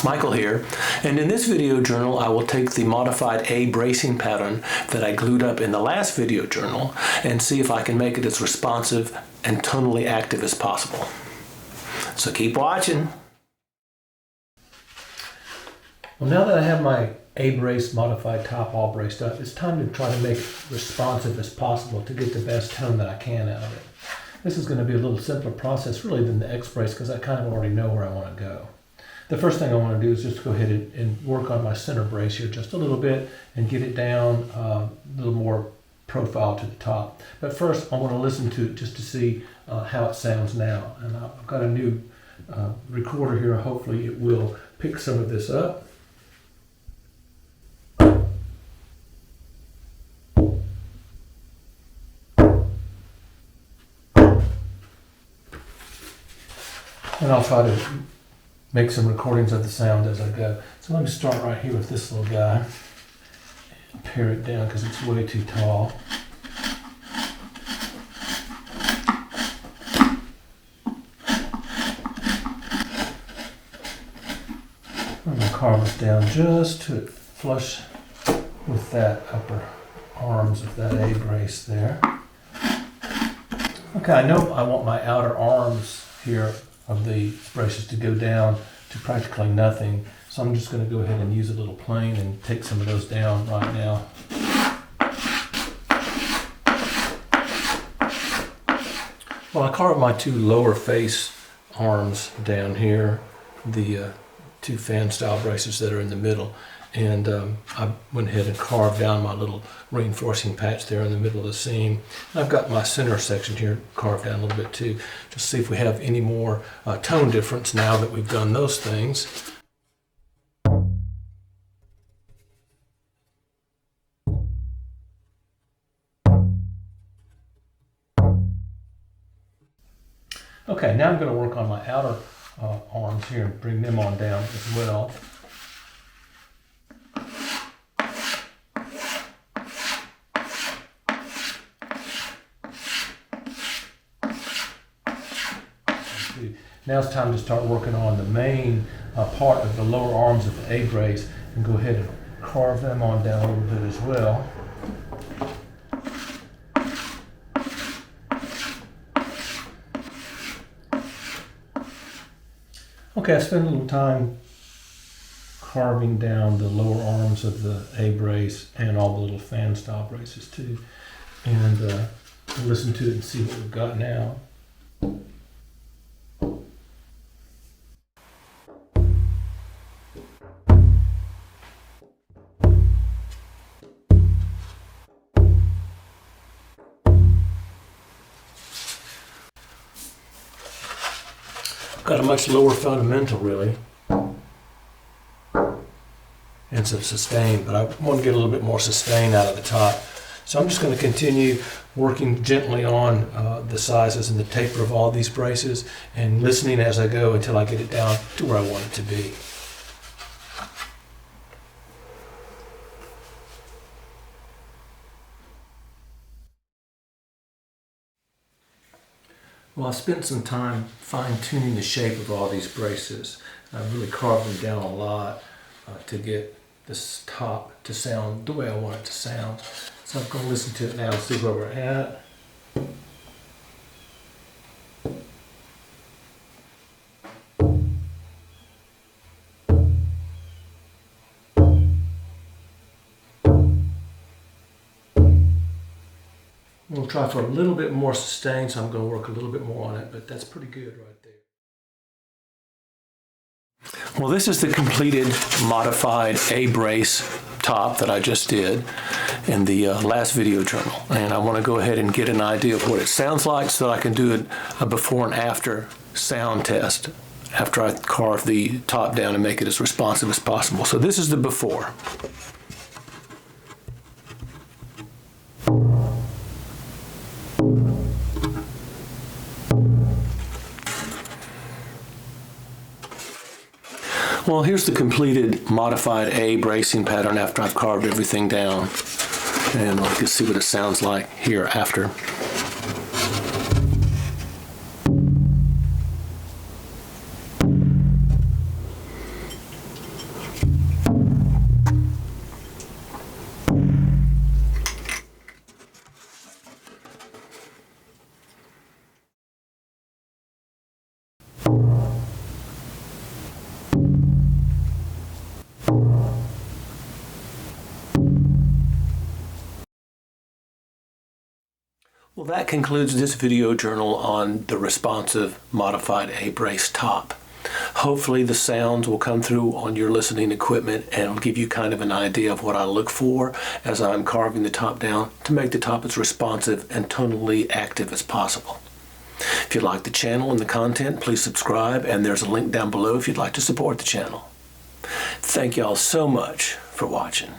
Michael here, and in this video journal I will take the modified A bracing pattern that I glued up in the last video journal and see if I can make it as responsive and tonally active as possible. So keep watching. Well, now that I have my A brace modified top all braced up, it's time to try to make it responsive as possible to get the best tone that I can out of it. This is going to be a little simpler process really than the X brace because I kind of already know where I want to go. The first thing I want to do is just go ahead and work on my center brace here just a little bit and get it down a little more profile to the top. But first I want to listen to it just to see how it sounds now. And I've got a new recorder here. Hopefully it will pick some of this up. And I'll try to make some recordings of the sound as I go. So let me start right here with this little guy and pare it down because it's way too tall. I'm going to carve it down just to flush with that upper arms of that A brace there. Okay, I know I want my outer arms here of the braces to go down to practically nothing. So I'm just going to go ahead and use a little plane and take some of those down right now. Well, I carved my two lower face arms down here, the two fan style braces that are in the middle. And I went ahead and carved down my little reinforcing patch there in the middle of the seam. And I've got my center section here carved down a little bit too, just to see if we have any more tone difference now that we've done those things. Okay, now I'm going to work on my outer arms here and bring them on down as well. Now it's time to start working on the main part of the lower arms of the A brace and go ahead and carve them on down a little bit as well. Okay, I spent a little time carving down the lower arms of the A brace and all the little fan style braces too. And listen to it and see what we've got now. Got a much lower fundamental really, and some sustain, but I want to get a little bit more sustain out of the top. So I'm just going to continue working gently on the sizes and the taper of all these braces and listening as I go until I get it down to where I want it to be. Well, I spent some time fine-tuning the shape of all these braces. I really carved them down a lot to get this top to sound the way I want it to sound. So I'm going to listen to it now and see where we're at. We'll try for a little bit more sustain, so I'm going to work a little bit more on it, but that's pretty good right there. Well, this is the completed modified A brace top that I just did in the last video journal. And I want to go ahead and get an idea of what it sounds like so that I can do a before and after sound test after I carve the top down and make it as responsive as possible. So this is the before. Well, here's the completed modified A bracing pattern after I've carved everything down. And you can see what it sounds like here after. Well, that concludes this video journal on the responsive modified A-brace top. Hopefully the sounds will come through on your listening equipment and it'll give you kind of an idea of what I look for as I'm carving the top down to make the top as responsive and tonally active as possible. If you like the channel and the content, please subscribe, and there's a link down below if you'd like to support the channel. Thank y'all so much for watching.